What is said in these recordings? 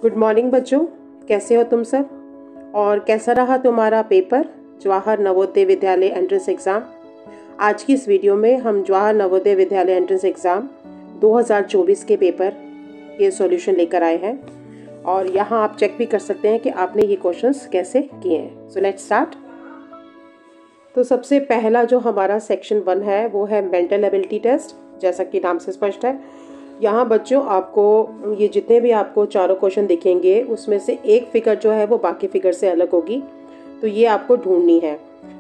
Good morning बच्चों, कैसे हो तुम सब और कैसा रहा तुम्हारा paper Jawahar Navodaya Vidyalaya entrance exam. आज की इस वीडियो में हम जवाहर नवोदय विद्यालय एंट्रेंस एग्ज़ाम 2024 के पेपर के सॉल्यूशन लेकर आए हैं और यहाँ आप चेक भी कर सकते हैं कि आपने ये क्वेश्चंस कैसे किए हैं। So let's start. तो सबसे पहला जो हमारा सेक्शन 1 है वो है मेंटल एबिलिटी टेस्ट। जैसा कि नाम से स्पष्ट है, यहाँ बच्चों आपको ये जितने भी आपको चारों क्वेश्चन दिखेंगे उसमें से एक फिगर जो है वो बाकी फिगर से अलग होगी, तो ये आपको ढूंढनी है।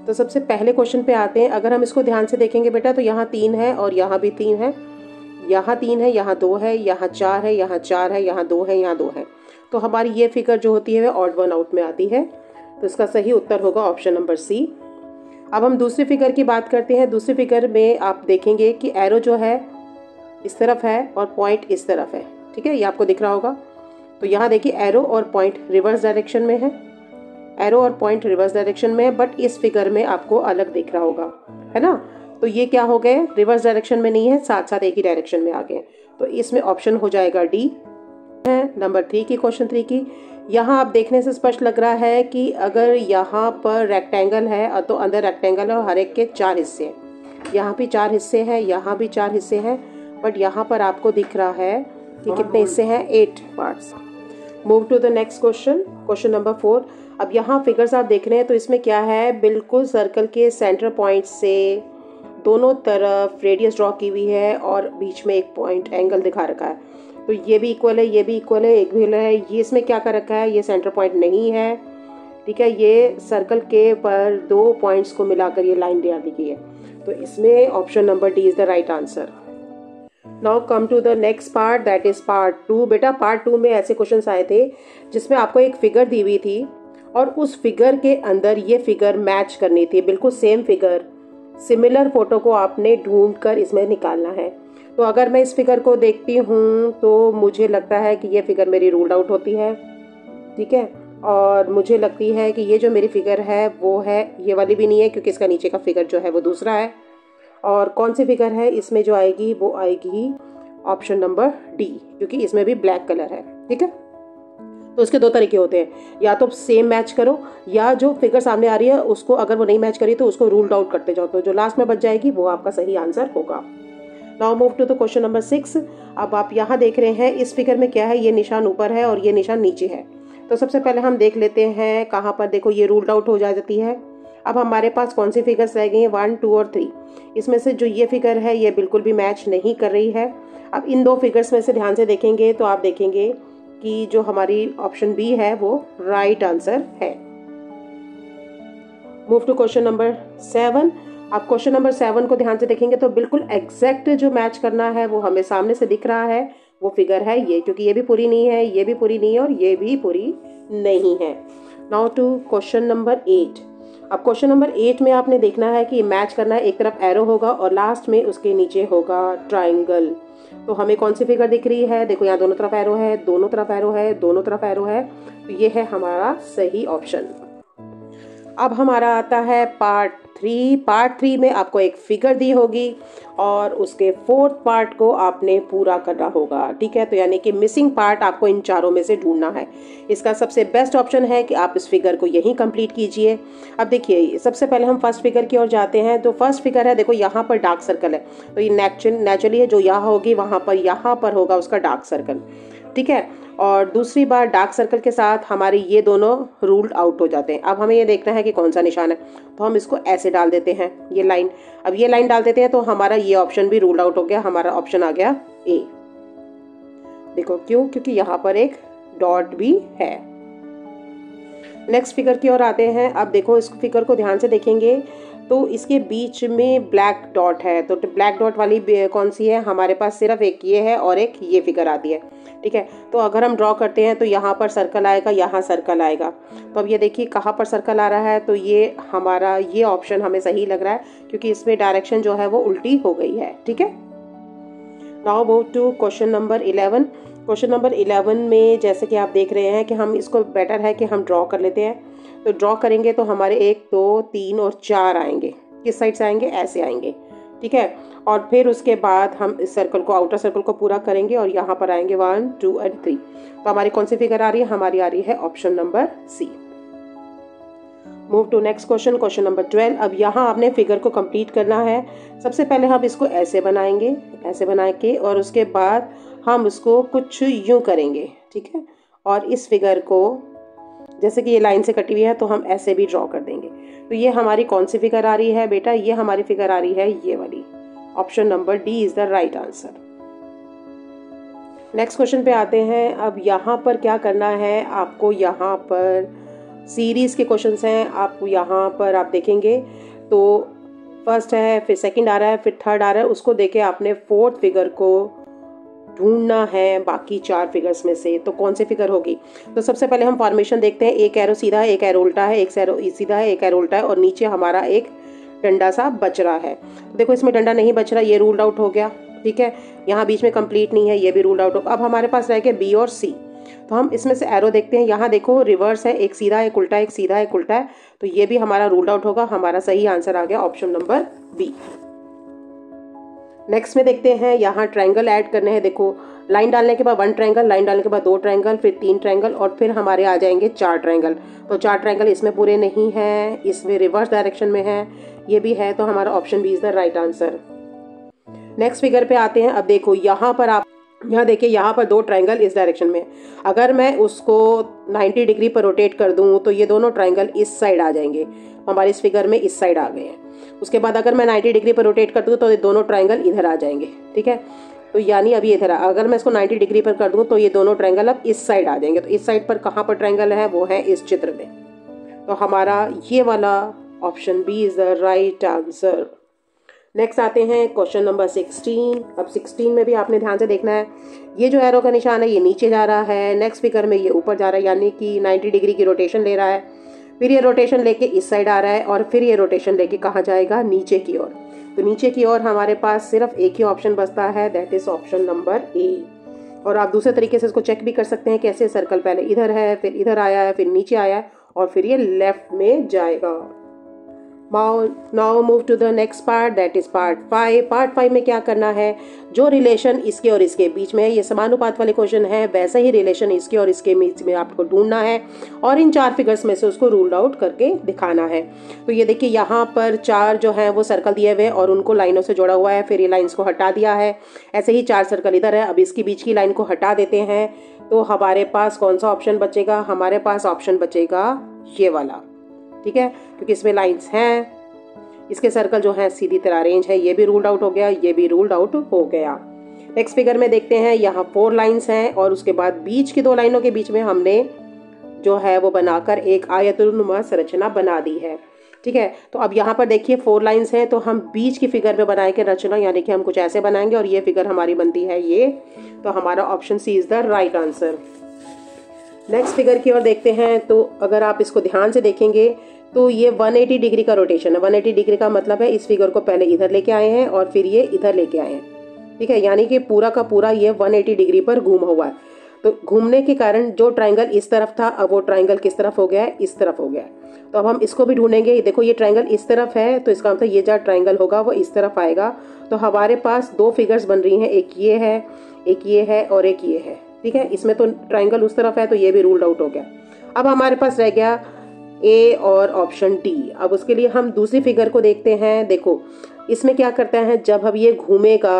तो सबसे पहले क्वेश्चन पे आते हैं। अगर हम इसको ध्यान से देखेंगे बेटा तो यहाँ 3 है और यहाँ भी 3 है, यहाँ 3 है, यहाँ 2 है, यहाँ 4 है, यहाँ 4 है, यहाँ 2 है, यहाँ 2 है। तो हमारी ये फिगर जो होती है वह ऑड वन आउट में आती है, तो इसका सही उत्तर होगा ऑप्शन नंबर सी। अब हम दूसरी फिगर की बात करते हैं। दूसरी फिगर में आप देखेंगे कि एरो जो है इस तरफ है और पॉइंट इस तरफ है, ठीक है, ये आपको दिख रहा होगा। तो यहाँ देखिए एरो और पॉइंट रिवर्स डायरेक्शन में है, एरो और पॉइंट रिवर्स डायरेक्शन में है, बट इस फिगर में आपको अलग दिख रहा होगा, है ना। तो ये क्या हो गए, रिवर्स डायरेक्शन में नहीं है, साथ साथ एक ही डायरेक्शन में आ गए। तो इसमें ऑप्शन हो जाएगा डी है नंबर 3 की, क्वेश्चन 3 की। यहाँ आप देखने से स्पष्ट लग रहा है कि अगर यहाँ पर रेक्टेंगल है तो अंदर रेक्टेंगल है और हर एक के 4 हिस्से हैं। यहाँ भी 4 हिस्से हैं, यहाँ भी 4 हिस्से हैं, बट यहाँ पर आपको दिख रहा है कि कितने हिस्से हैं, 8 parts. Move to the next question, question number 4। अब यहाँ फिगर्स आप देख रहे हैं तो इसमें क्या है, बिल्कुल सर्कल के सेंटर पॉइंट से दोनों तरफ रेडियस ड्रॉ की हुई है और बीच में एक पॉइंट एंगल दिखा रखा है। तो ये भी इक्वल है, ये भी इक्वल है, एक भी है। ये इसमें क्या कर रखा है, ये सेंटर पॉइंट नहीं है, ठीक है। ये सर्कल के पर 2 पॉइंट्स को मिलाकर ये लाइन डाल दी गई है। तो इसमें option number D is the right answer. Now come to the next part, that is part 2। बेटा पार्ट 2 में ऐसे क्वेश्चंस आए थे जिसमें आपको एक फिगर दी हुई थी और उस फिगर के अंदर ये फिगर मैच करनी थी, बिल्कुल सेम फिगर, सिमिलर फोटो को आपने ढूंढकर इसमें निकालना है। तो अगर मैं इस फिगर को देखती हूँ तो मुझे लगता है कि ये फिगर मेरी रूल्ड आउट होती है, ठीक है। और मुझे लगती है कि ये जो मेरी फिगर है वो है, ये वाली भी नहीं है क्योंकि इसका नीचे का फिगर जो है वो दूसरा है। और कौन सी फिगर है इसमें जो आएगी, वो आएगी ऑप्शन नंबर डी, क्योंकि इसमें भी ब्लैक कलर है, ठीक है। तो इसके 2 तरीके होते हैं, या तो सेम मैच करो या जो फिगर सामने आ रही है उसको अगर वो नहीं मैच करी तो उसको रूल्ड आउट करते जाओ, तो जो लास्ट में बच जाएगी वो आपका सही आंसर होगा। Now move to the question number 6। अब आप यहाँ देख रहे हैं इस फिगर में क्या है, ये निशान ऊपर है और ये निशान नीचे है। तो सबसे पहले हम देख लेते हैं कहाँ पर, देखो ये रूल्ड आउट हो जाती है। अब हमारे पास कौन सी फिगर्स रह गई हैं, 1, 2 और 3। इसमें से जो ये फिगर है ये बिल्कुल भी मैच नहीं कर रही है। अब इन 2 फिगर्स में से ध्यान से देखेंगे तो आप देखेंगे कि जो हमारी ऑप्शन बी है वो राइट आंसर है। Move to question number 7। आप क्वेश्चन नंबर 7 को ध्यान से देखेंगे तो बिल्कुल एग्जैक्ट जो मैच करना है वो हमें सामने से दिख रहा है, वो फिगर है ये, क्योंकि ये भी पूरी नहीं है, ये भी पूरी नहीं है और ये भी पूरी नहीं है। Now to question number 8। अब क्वेश्चन नंबर 8 में आपने देखना है कि मैच करना है, एक तरफ एरो होगा और लास्ट में उसके नीचे होगा ट्राइंगल। तो हमें कौन सी फिगर दिख रही है, देखो यहाँ दोनों तरफ एरो है, दोनों तरफ एरो है, दोनों तरफ एरो है, तो ये है हमारा सही ऑप्शन। अब हमारा आता है पार्ट 3। पार्ट 3 में आपको एक फिगर दी होगी और उसके 4th पार्ट को आपने पूरा करना होगा, ठीक है। तो यानी कि मिसिंग पार्ट आपको इन चारों में से ढूंढना है। इसका सबसे बेस्ट ऑप्शन है कि आप इस फिगर को यहीं कंप्लीट कीजिए। अब देखिए सबसे पहले हम फर्स्ट फिगर की ओर जाते हैं। तो फर्स्ट फिगर है, देखो यहाँ पर डार्क सर्कल है, तो ये नेचुरली है, जो यहाँ होगी वहाँ पर होगा उसका डार्क सर्कल, ठीक है। और दूसरी बार डार्क सर्कल के साथ हमारे ये दोनों रूल्ड आउट हो जाते हैं। अब हमें ये देखना है कि कौन सा निशान है, तो हम इसको ऐसे डाल देते हैं, ये लाइन। अब ये लाइन डाल देते हैं तो हमारा ये ऑप्शन भी रूल्ड आउट हो गया, हमारा ऑप्शन आ गया ए। देखो क्यों, क्योंकि यहाँ पर एक डॉट भी है। नेक्स्ट फिगर की ओर आते हैं। अब देखो इस फिगर को ध्यान से देखेंगे तो इसके बीच में ब्लैक डॉट है, तो ब्लैक डॉट वाली कौन सी है, हमारे पास सिर्फ एक ये है और एक ये फिगर आती है, ठीक है। तो अगर हम ड्रॉ करते हैं तो यहाँ पर सर्कल आएगा, यहाँ सर्कल आएगा। तो अब ये देखिए कहाँ पर सर्कल आ रहा है, तो ये हमारा ये ऑप्शन हमें सही लग रहा है क्योंकि इसमें डायरेक्शन जो है वो उल्टी हो गई है, ठीक है। Now move to question number 11। Question number 11 में जैसे कि आप देख रहे हैं कि हम इसको बेटर है कि हम ड्रॉ कर लेते हैं। तो ड्रॉ करेंगे तो हमारे 1, 2, 3 और 4 आएंगे। किस साइड से आएंगे, ऐसे आएंगे, ठीक ठीक है। और फिर उसके बाद हम इस सर्कल को, आउटर सर्कल को पूरा करेंगे और यहाँ पर आएंगे 1 2 एंड 3। तो हमारी कौन सी फिगर आ रही है? हमारी आ रही है option number C. Move to next question, question number 12। अब यहाँ आपने फिगर को कंप्लीट करना है। सबसे पहले हम इसको ऐसे बनाएंगे, ऐसे बना के, और उसके बाद हम उसको कुछ यूं करेंगे, ठीक है। और इस फिगर को, जैसे कि ये लाइन से कटी हुई है, तो हम ऐसे भी ड्रॉ कर देंगे। तो ये हमारी कौन सी फिगर आ रही है बेटा? ये हमारी फिगर आ रही है ये वाली। Option number D is the right answer. Next question पे आते हैं। अब यहाँ पर क्या करना है आपको? यहाँ पर सीरीज के क्वेश्चंस हैं। आपको यहाँ पर आप देखेंगे तो फर्स्ट है, फिर सेकंड आ रहा है, फिर थर्ड आ रहा है। उसको देके आपने फोर्थ फिगर को ढूंढना है बाकी 4 फिगर्स में से। तो कौन सी फिगर होगी? तो सबसे पहले हम फॉर्मेशन देखते हैं। एक एरो सीधा है, एक एरो उल्टा है, एक एरो सीधा है, एक एरो उल्टा है, और नीचे हमारा एक डंडा सा बच रहा है। तो देखो इसमें डंडा नहीं बच रहा, ये रूल्ड आउट हो गया, ठीक है। यहाँ बीच में कंप्लीट नहीं है, ये भी रूल्ड आउट हो। अब हमारे पास रह गए बी और सी। तो हम इसमें से एरो देखते हैं। यहाँ देखो रिवर्स है, एक सीधा एक उल्टा, एक सीधा एक उल्टा है। तो ये भी हमारा रूल्ड आउट होगा। हमारा सही आंसर आ गया ऑप्शन नंबर बी। नेक्स्ट में देखते हैं, यहाँ ट्रायंगल ऐड करने हैं। देखो लाइन डालने के बाद 1 ट्रायंगल, लाइन डालने के बाद 2 ट्रायंगल, फिर 3 ट्रायंगल, और फिर हमारे आ जाएंगे 4 ट्रायंगल। तो 4 ट्रायंगल इसमें पूरे नहीं है, इसमें रिवर्स डायरेक्शन में है, ये भी है। तो हमारा option B is the right answer. Next figure पे आते हैं। अब देखो यहाँ पर आप, यहाँ देखिए, यहाँ पर 2 ट्रायंगल इस डायरेक्शन में। अगर मैं उसको 90 डिग्री पर रोटेट कर दूं तो ये दोनों ट्रायंगल इस साइड आ जाएंगे। हमारे इस फिगर में इस साइड आ गए हैं। उसके बाद अगर मैं 90 डिग्री पर रोटेट कर दूं तो ये दोनों ट्रायंगल इधर आ जाएंगे, ठीक है। तो यानी अभी इधर अगर मैं इसको 90 डिग्री पर कर दूं तो ये दोनों ट्रायंगल अब इस साइड आ जाएंगे। तो इस साइड पर कहाँ पर ट्रायंगल है? वो है इस चित्र में। तो हमारा ये वाला option B is the right answer. Next आते हैं क्वेश्चन नंबर 16। अब 16 में भी आपने ध्यान से देखना है। ये जो एरो का निशान है ये नीचे जा रहा है, नेक्स्ट फिगर में ये ऊपर जा रहा है, यानी कि 90 डिग्री की रोटेशन ले रहा है। फिर ये रोटेशन लेके इस साइड आ रहा है, और फिर ये रोटेशन लेके कहाँ जाएगा? नीचे की ओर। तो नीचे की ओर हमारे पास सिर्फ एक ही ऑप्शन बचता है, that is option number A. और आप दूसरे तरीके से इसको चेक भी कर सकते हैं। कैसे? सर्कल पहले इधर है, फिर इधर आया है, फिर नीचे आया है, और फिर ये लेफ्ट में जाएगा। Now move to the next part, that is part 5। Part 5 में क्या करना है? जो रिलेशन इसके और इसके बीच में है, ये समानुपात वाले क्वेश्चन है, वैसा ही रिलेशन इसके और इसके बीच में आपको ढूंढना है, और इन 4 फिगर्स में से उसको रूल आउट करके दिखाना है। तो ये देखिए यहाँ पर 4 जो है वो सर्कल दिए हुए और उनको लाइनों से जोड़ा हुआ है। फिर ये लाइन्स को हटा दिया है। ऐसे ही 4 सर्कल इधर है। अब इसकी बीच की लाइन को हटा देते हैं। तो हमारे पास कौन सा ऑप्शन बचेगा? हमारे पास ऑप्शन बचेगा ये वाला, ठीक है, क्योंकि इसमें लाइंस हैं। इसके सर्कल जो है सीधी तरह अरेंज है। ये भी रूल्ड आउट हो गया, ये भी रूल्ड आउट हो गया। नेक्स्ट फिगर में देखते हैं, यहाँ 4 लाइंस हैं, और उसके बाद बीच की 2 लाइनों के बीच में हमने जो है वो बनाकर एक आयतनुमा संरचना बना दी है, ठीक है। तो अब यहाँ पर देखिए 4 लाइंस हैं, तो हम बीच की फिगर में बनाए के रचना, यानी कि हम कुछ ऐसे बनाएंगे और ये फिगर हमारी बनती है ये। तो हमारा option C is the right answer. Next figure की ओर देखते हैं। तो अगर आप इसको ध्यान से देखेंगे तो ये 180 डिग्री का रोटेशन है। 180 डिग्री का मतलब है इस फिगर को पहले इधर लेके आए हैं और फिर ये इधर लेके आए हैं, ठीक है। यानी कि पूरा का पूरा ये 180 डिग्री पर घूमा हुआ है। तो घूमने के कारण जो ट्रायंगल इस तरफ था, अब वो ट्रायंगल किस तरफ हो गया है? इस तरफ हो गया है। तो अब हम इसको भी ढूंढेंगे। देखो ये ट्रायंगल इस तरफ है, तो इसका मतलब ये जो ट्रायंगल होगा वो इस तरफ आएगा। तो हमारे पास 2 फिगर्स बन रही हैं, एक ये है, एक ये है, और एक ये है, ठीक है। इसमें तो ट्रायंगल उस तरफ है, तो ये भी रूल्ड आउट हो गया। अब हमारे पास रह गया ए और ऑप्शन डी। अब उसके लिए हम दूसरी फिगर को देखते हैं। देखो इसमें क्या करता है, जब अब ये घूमेगा,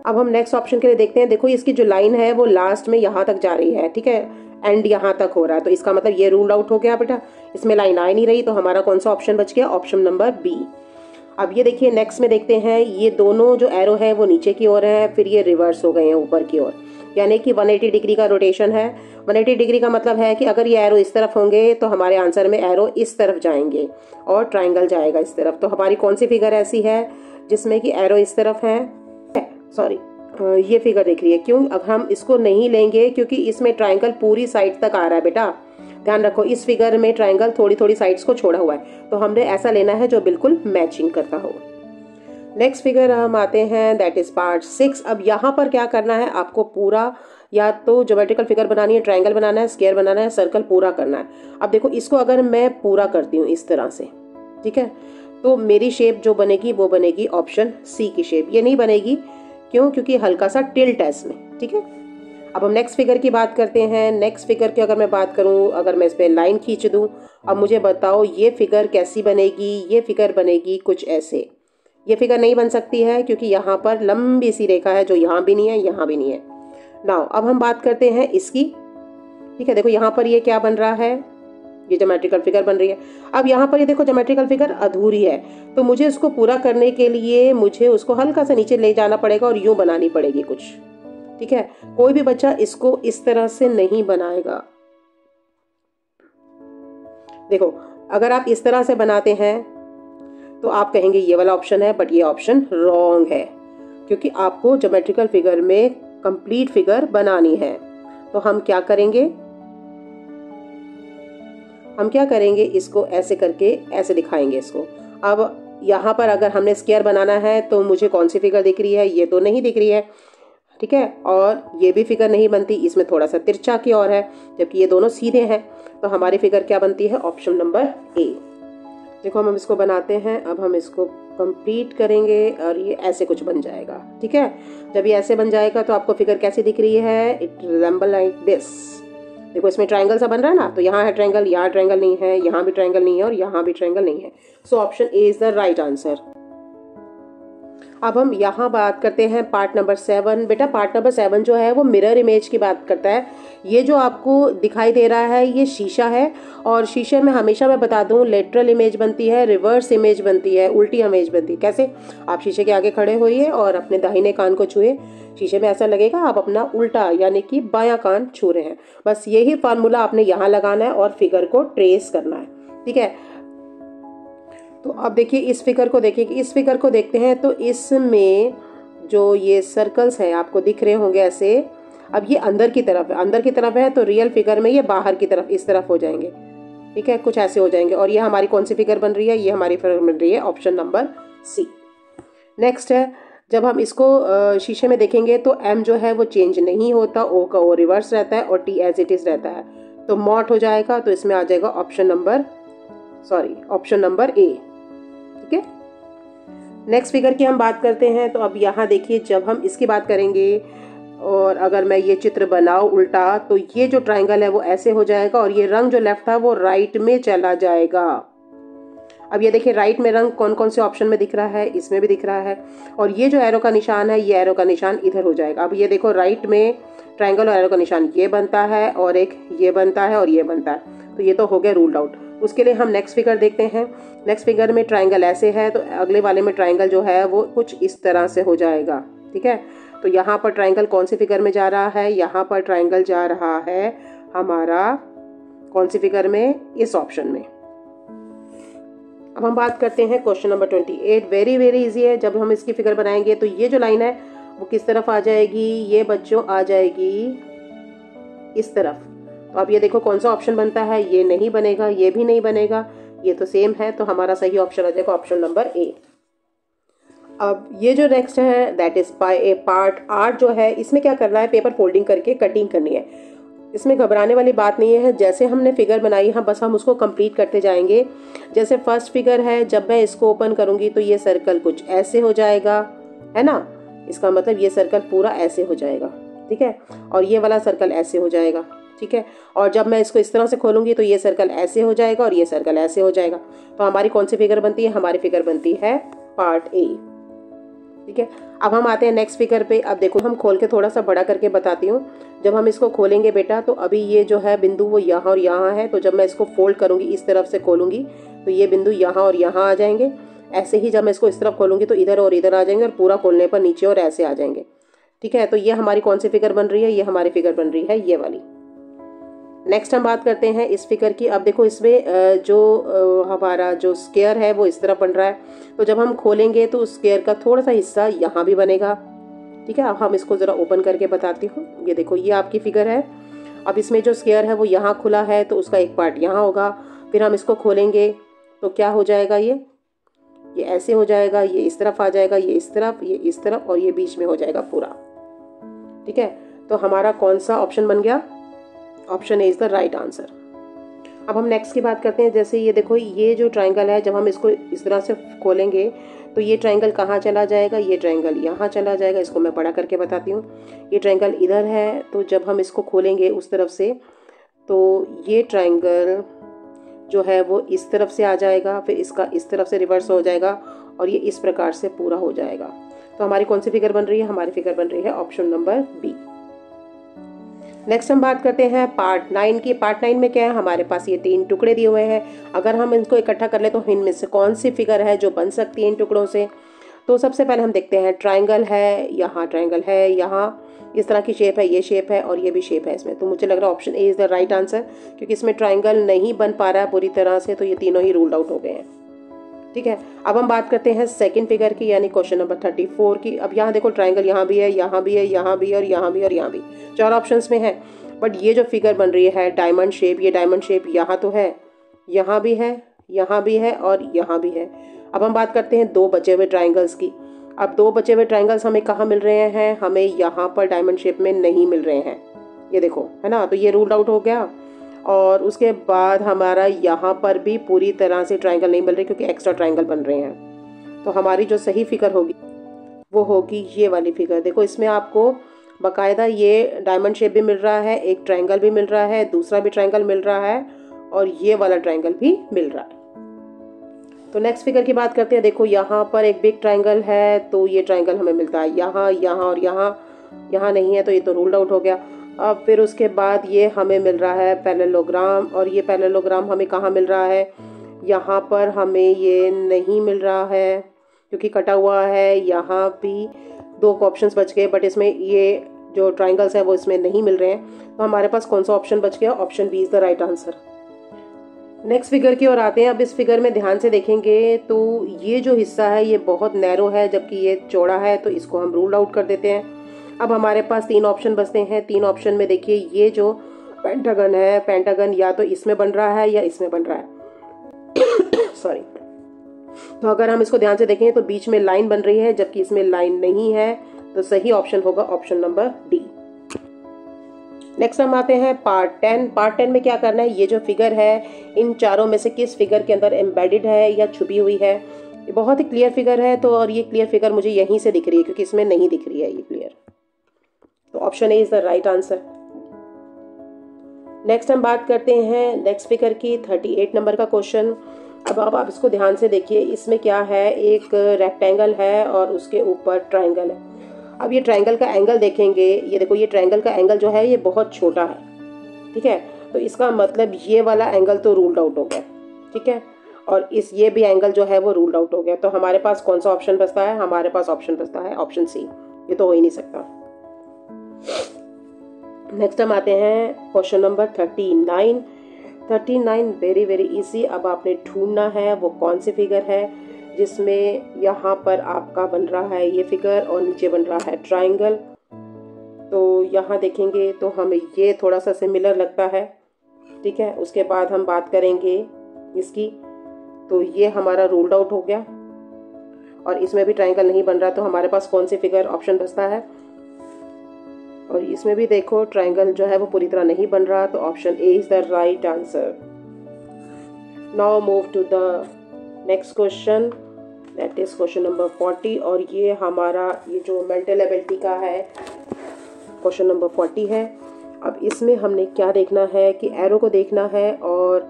अब हम नेक्स्ट ऑप्शन के लिए देखते हैं। देखो इसकी जो लाइन है वो लास्ट में यहाँ तक जा रही है, ठीक है, एंड यहाँ तक हो रहा है। तो इसका मतलब ये रूल्ड आउट हो गया बेटा, इसमें लाइन आ नहीं रही। तो हमारा कौन सा ऑप्शन बच गया? Option number B. अब ये देखिए नेक्स्ट में देखते हैं, ये दोनों जो एरो है वो नीचे की ओर है, फिर ये रिवर्स हो गए हैं ऊपर की ओर, यानी कि 180 डिग्री का रोटेशन है। 180 डिग्री का मतलब है कि अगर ये एरो इस तरफ होंगे तो हमारे आंसर में एरो इस तरफ जाएंगे और ट्रायंगल जाएगा इस तरफ। तो हमारी कौन सी फिगर ऐसी है जिसमें कि एरो इस तरफ है? सॉरी, ये फिगर देख रही है। क्यों? अब हम इसको नहीं लेंगे क्योंकि इसमें ट्रायंगल पूरी साइड तक आ रहा है बेटा। ध्यान रखो इस फिगर में ट्रायंगल थोड़ी थोड़ी साइड्स को छोड़ा हुआ है, तो हमने ऐसा लेना है जो बिल्कुल मैचिंग करता हो। नेक्स्ट फिगर हम आते हैं, दैट इज पार्ट 6। अब यहाँ पर क्या करना है आपको? पूरा या तो ज्योमेट्रिकल फिगर बनानी है, ट्रायंगल बनाना है, स्क्वायर बनाना है, सर्कल पूरा करना है। अब देखो इसको अगर मैं पूरा करती हूँ इस तरह से, ठीक है, तो मेरी शेप जो बनेगी वो बनेगी ऑप्शन सी की शेप। ये नहीं बनेगी, क्यों? क्योंकि हल्का सा टिल्ट है इसमें। ठीक है, अब हम नेक्स्ट फिगर की बात करते हैं। नेक्स्ट फिगर की अगर मैं बात करूं, अगर मैं इस पर लाइन खींच दूं, अब मुझे बताओ ये फिगर कैसी बनेगी। ये फिगर बनेगी कुछ ऐसे। ये फिगर नहीं बन सकती है क्योंकि यहाँ पर लंबी सी रेखा है जो यहाँ भी नहीं है, यहाँ भी नहीं है। नाउ अब हम बात करते हैं इसकी। ठीक है, देखो यहाँ पर ये क्या बन रहा है, ये ज्योमेट्रिकल फिगर बन रही है। अब यहाँ पर ये देखो ज्योमेट्रिकल फिगर अधूरी है, तो मुझे उसको पूरा करने के लिए मुझे उसको हल्का सा नीचे ले जाना पड़ेगा और यूं बनानी पड़ेगी कुछ। ठीक है, कोई भी बच्चा इसको इस तरह से नहीं बनाएगा। देखो अगर आप इस तरह से बनाते हैं तो आप कहेंगे ये वाला ऑप्शन है, बट ये ऑप्शन रॉन्ग है, क्योंकि आपको ज्योमेट्रिकल फिगर में कंप्लीट फिगर बनानी है। तो हम क्या करेंगे, इसको ऐसे करके ऐसे दिखाएंगे इसको। अब यहाँ पर अगर हमने स्क्वायर बनाना है तो मुझे कौन सी फिगर दिख रही है, ये तो नहीं दिख रही है। ठीक है, और ये भी फिगर नहीं बनती, इसमें थोड़ा सा तिरछा की ओर है, जबकि ये दोनों सीधे हैं। तो हमारी फिगर क्या बनती है, ऑप्शन नंबर ए। देखो हम इसको बनाते हैं, अब हम इसको कंप्लीट करेंगे और ये ऐसे कुछ बन जाएगा। ठीक है, जब ये ऐसे बन जाएगा तो आपको फिगर कैसी दिख रही है, इट रिजेंबल लाइक दिस। देखो इसमें ट्रायंगल सा बन रहा है ना, तो यहाँ है ट्रायंगल, यहाँ ट्रायंगल नहीं है, यहाँ भी ट्रायंगल नहीं है और यहाँ भी ट्रायंगल नहीं है। So option A is the right answer. अब हम यहाँ बात करते हैं पार्ट नंबर 7। बेटा पार्ट नंबर 7 जो है वो मिरर इमेज की बात करता है। ये जो आपको दिखाई दे रहा है ये शीशा है, और शीशे में हमेशा मैं बता दूं लेटरल इमेज बनती है, रिवर्स इमेज बनती है, उल्टी इमेज बनती है। कैसे? आप शीशे के आगे खड़े होइए और अपने दाहिने कान को छुए, शीशे में ऐसा लगेगा आप अपना उल्टा यानी कि बायां कान छू रहे हैं। बस यही फार्मूला आपने यहाँ लगाना है और फिगर को ट्रेस करना है। ठीक है, तो अब देखिए इस फिगर को देखिए, इस फिगर को देखते हैं तो इसमें जो ये सर्कल्स हैं आपको दिख रहे होंगे ऐसे। अब ये अंदर की तरफ है, अंदर की तरफ है, तो रियल फिगर में ये बाहर की तरफ इस तरफ हो जाएंगे। ठीक है, कुछ ऐसे हो जाएंगे। और ये हमारी कौन सी फिगर बन रही है, ये हमारी फिगर बन रही है ऑप्शन नंबर सी। नेक्स्ट है, जब हम इसको शीशे में देखेंगे तो एम जो है वो चेंज नहीं होता, ओ का ओ रिवर्स रहता है और टी एज इट इज रहता है, तो मॉट हो जाएगा। तो इसमें आ जाएगा ऑप्शन नंबर ए। ठीक है, नेक्स्ट फिगर की हम बात करते हैं। तो अब यहाँ देखिए जब हम इसकी बात करेंगे और अगर मैं ये चित्र बनाऊं उल्टा, तो ये जो ट्रायंगल है वो ऐसे हो जाएगा और ये रंग जो लेफ्ट था वो राइट में चला जाएगा। अब ये देखिए राइट में रंग कौन कौन से ऑप्शन में दिख रहा है, इसमें भी दिख रहा है, और ये जो एरो का निशान है, ये एरो का निशान इधर हो जाएगा। अब ये देखो राइट में ट्रायंगल और एरो का निशान ये बनता है और एक ये बनता है और ये बनता है, तो ये तो हो गया रूल्ड आउट। उसके लिए हम नेक्स्ट फिगर देखते हैं। नेक्स्ट फिगर में ट्रायंगल ऐसे है, तो अगले वाले में ट्रायंगल जो है वो कुछ इस तरह से हो जाएगा। ठीक है, तो यहाँ पर ट्रायंगल कौन सी फिगर में जा रहा है, यहाँ पर ट्रायंगल जा रहा है हमारा कौन सी फिगर में, इस ऑप्शन में। अब हम बात करते हैं question number 28। Very very easy है। जब हम इसकी फिगर बनाएंगे तो ये जो लाइन है वो किस तरफ आ जाएगी, ये बच्चों आ जाएगी इस तरफ। तो अब ये देखो कौन सा ऑप्शन बनता है, ये नहीं बनेगा, ये भी नहीं बनेगा, ये तो सेम है, तो हमारा सही ऑप्शन आ जाएगा ऑप्शन नंबर ए। अब ये जो नेक्स्ट है दैट इज पार्ट 8 जो है, इसमें क्या करना है, पेपर फोल्डिंग करके कटिंग करनी है। इसमें घबराने वाली बात नहीं है, जैसे हमने फिगर बनाई है बस हम उसको कंप्लीट करते जाएंगे। जैसे फर्स्ट फिगर है, जब मैं इसको ओपन करूंगी तो ये सर्कल कुछ ऐसे हो जाएगा, है ना, इसका मतलब ये सर्कल पूरा ऐसे हो जाएगा। ठीक है, और ये वाला सर्कल ऐसे हो जाएगा। ठीक है, और जब मैं इसको इस तरह से खोलूंगी तो ये सर्कल ऐसे हो जाएगा और ये सर्कल ऐसे हो जाएगा। तो हमारी कौन सी फिगर बनती है, हमारी फिगर बनती है पार्ट ए। ठीक है, अब हम आते हैं नेक्स्ट फिगर पे। अब देखो हम खोल के थोड़ा सा बड़ा करके बताती हूँ। जब हम इसको खोलेंगे बेटा, तो अभी ये जो है बिंदु वो यहाँ और यहाँ है, तो जब मैं इसको फोल्ड करूंगी इस तरफ से खोलूंगी तो ये बिंदु यहाँ और यहाँ आ जाएंगे। ऐसे ही जब मैं इसको इस तरफ खोलूंगी तो इधर और इधर आ जाएंगे और पूरा खोलने पर नीचे और ऐसे आ जाएंगे। ठीक है, तो ये हमारी कौन सी फिगर बन रही है, ये हमारी फिगर बन रही है ये वाली। नेक्स्ट हम बात करते हैं इस फिगर की। अब देखो इसमें जो हमारा जो स्क्वायर है वो इस तरह बन रहा है, तो जब हम खोलेंगे तो उस स्क्वायर का थोड़ा सा हिस्सा यहाँ भी बनेगा। ठीक है, अब हम इसको ज़रा ओपन करके बताती हूँ। ये देखो ये आपकी फिगर है। अब इसमें जो स्क्वायर है वो यहाँ खुला है, तो उसका एक पार्ट यहाँ होगा। फिर हम इसको खोलेंगे तो क्या हो जाएगा, ये ऐसे हो जाएगा, ये इस तरफ आ जाएगा, ये इस तरफ, ये इस तरफ, और ये बीच में हो जाएगा पूरा। ठीक है, तो हमारा कौन सा ऑप्शन बन गया, option A is the right answer. अब हम नेक्स्ट की बात करते हैं। जैसे ये देखो, ये जो ट्राइंगल है, जब हम इसको इस तरह से खोलेंगे तो ये ट्राइंगल कहाँ चला जाएगा, ये ट्राइंगल यहाँ चला जाएगा। इसको मैं बड़ा करके बताती हूँ। ये ट्राइंगल इधर है, तो जब हम इसको खोलेंगे उस तरफ से तो ये ट्राइंगल जो है वो इस तरफ से आ जाएगा, फिर इसका इस तरफ से रिवर्स हो जाएगा और ये इस प्रकार से पूरा हो जाएगा। तो हमारी कौन सी फिगर बन रही है? हमारी फिगर बन रही है ऑप्शन नंबर बी। नेक्स्ट हम बात करते हैं पार्ट 9 की। पार्ट 9 में क्या है? हमारे पास ये 3 टुकड़े दिए हुए हैं। अगर हम इनको इकट्ठा कर ले तो इनमें से कौन सी फिगर है जो बन सकती है इन टुकड़ों से? तो सबसे पहले हम देखते हैं, ट्राइंगल है, यहाँ ट्राइंगल है, यहाँ इस तरह की शेप है, ये शेप है और ये भी शेप है इसमें। तो मुझे लग रहा है option A is the right answer, क्योंकि इसमें ट्राइंगल नहीं बन पा रहा है पूरी तरह से, तो ये तीनों ही रूल्ड आउट हो गए हैं। ठीक है, अब हम बात करते हैं सेकंड फिगर की, यानी क्वेश्चन नंबर 34 की। अब यहाँ देखो, ट्राइंगल यहाँ भी है, यहाँ भी है, यहाँ भी और यहाँ भी और यहाँ भी, 4 ऑप्शंस में है। बट ये जो फिगर बन रही है डायमंड शेप, ये डायमंड शेप यहाँ तो है, यहाँ भी है, यहाँ भी है और यहाँ भी है। अब हम बात करते हैं 2 बचे हुए ट्राइंगल्स की। अब 2 बचे हुए ट्राइंगल्स हमें कहाँ मिल रहे हैं? हमें यहाँ पर डायमंड शेप में नहीं मिल रहे हैं, ये देखो, है ना। तो ये रूल्ड आउट हो गया। और उसके बाद हमारा यहाँ पर भी पूरी तरह से ट्राइंगल नहीं मिल रहे, क्योंकि एक्स्ट्रा ट्राइंगल बन रहे हैं। तो हमारी जो सही फिगर होगी वो होगी ये वाली फिगर। देखो, इसमें आपको बाकायदा ये डायमंड शेप भी मिल रहा है, एक ट्राइंगल भी मिल रहा है, दूसरा भी ट्राइंगल मिल रहा है और ये वाला ट्राइंगल भी मिल रहा है। तो नेक्स्ट फिगर की बात करते हैं। देखो, यहाँ पर एक बिग ट्राइंगल है, तो ये ट्राइंगल हमें मिलता है यहाँ, यहाँ और यहाँ। यहाँ नहीं है तो ये तो रूल्ड आउट हो गया। अब फिर उसके बाद ये हमें मिल रहा है पैरेललोग्राम, और ये पैरेललोग्राम हमें कहाँ मिल रहा है? यहाँ पर हमें ये नहीं मिल रहा है क्योंकि कटा हुआ है। यहाँ भी 2 ऑप्शंस बच गए, बट इसमें ये जो ट्राइंगल्स है वो इसमें नहीं मिल रहे हैं। तो हमारे पास कौन सा ऑप्शन बच गया? Option B is the right answer. Next figure की ओर आते हैं। अब इस फिगर में ध्यान से देखेंगे तो ये जो हिस्सा है ये बहुत नैरो है, जबकि ये चौड़ा है, तो इसको हम रूल आउट कर देते हैं। अब हमारे पास 3 ऑप्शन बचते हैं। 3 ऑप्शन में देखिए, ये जो पेंटागन है, पेंटागन या तो इसमें बन रहा है या इसमें बन रहा है सॉरी। तो अगर हम इसको ध्यान से देखें तो बीच में लाइन बन रही है, जबकि इसमें लाइन नहीं है। तो सही ऑप्शन होगा ऑप्शन नंबर डी। नेक्स्ट हम आते हैं पार्ट 10। पार्ट 10 में क्या करना है? ये जो फिगर है, इन चारों में से किस फिगर के अंदर एम्बेडेड है या छुपी हुई है? ये बहुत ही क्लियर फिगर है, तो और ये क्लियर फिगर मुझे यहीं से दिख रही है, क्योंकि इसमें नहीं दिख रही है ये क्लियर। तो option A is the right answer. Next हम बात करते हैं नेक्स्ट फिगर की, 38 नंबर का क्वेश्चन। अब आप इसको ध्यान से देखिए। इसमें क्या है? एक रेक्टेंगल है और उसके ऊपर ट्राइंगल है। अब ये ट्राइंगल का एंगल देखेंगे, ये देखो, ये ट्राइंगल का एंगल जो है ये बहुत छोटा है। ठीक है, तो इसका मतलब ये वाला एंगल तो रूल्ड आउट हो गया। ठीक है, और ये भी एंगल जो है वो रूल्ड आउट हो गया। तो हमारे पास कौन सा ऑप्शन बचता है? हमारे पास ऑप्शन बचता है ऑप्शन सी। ये तो हो ही नहीं सकता। नेक्स्ट हम आते हैं question number 39। 39 very very easy. अब आपने ढूंढना है वो कौन सी फिगर है जिसमें यहाँ पर आपका बन रहा है ये फिगर और नीचे बन रहा है ट्राइंगल। तो यहाँ देखेंगे तो हमें ये थोड़ा सा सिमिलर लगता है। ठीक है, उसके बाद हम बात करेंगे इसकी, तो ये हमारा रूल्ड आउट हो गया और इसमें भी ट्राइंगल नहीं बन रहा। तो हमारे पास कौन सी फिगर ऑप्शन बचता है? और इसमें भी देखो, ट्राइंगल जो है वो पूरी तरह नहीं बन रहा। तो option A is the right answer. Now move to the next question, that is question number 40। और ये हमारा ये जो मेंटल एबिलिटी का है क्वेश्चन नंबर 40 है। अब इसमें हमने क्या देखना है कि एरो को देखना है और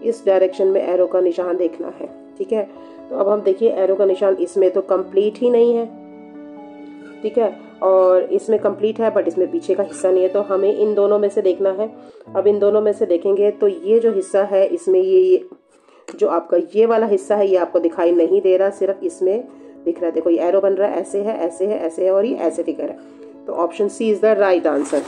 इस डायरेक्शन में एरो का निशान देखना है। ठीक है, तो अब हम देखिए, एरो का निशान इसमें तो कंप्लीट ही नहीं है। ठीक है, और इसमें कंप्लीट है बट इसमें पीछे का हिस्सा नहीं है। तो हमें इन दोनों में से देखना है। अब इन दोनों में से देखेंगे तो ये जो हिस्सा है इसमें ये जो आपका ये वाला हिस्सा है ये आपको दिखाई नहीं दे रहा, सिर्फ इसमें दिख रहा है। देखो, ये एरो बन रहा है, ऐसे है, ऐसे है, ऐसे है और ये ऐसे फिगर है। तो option C is the right answer.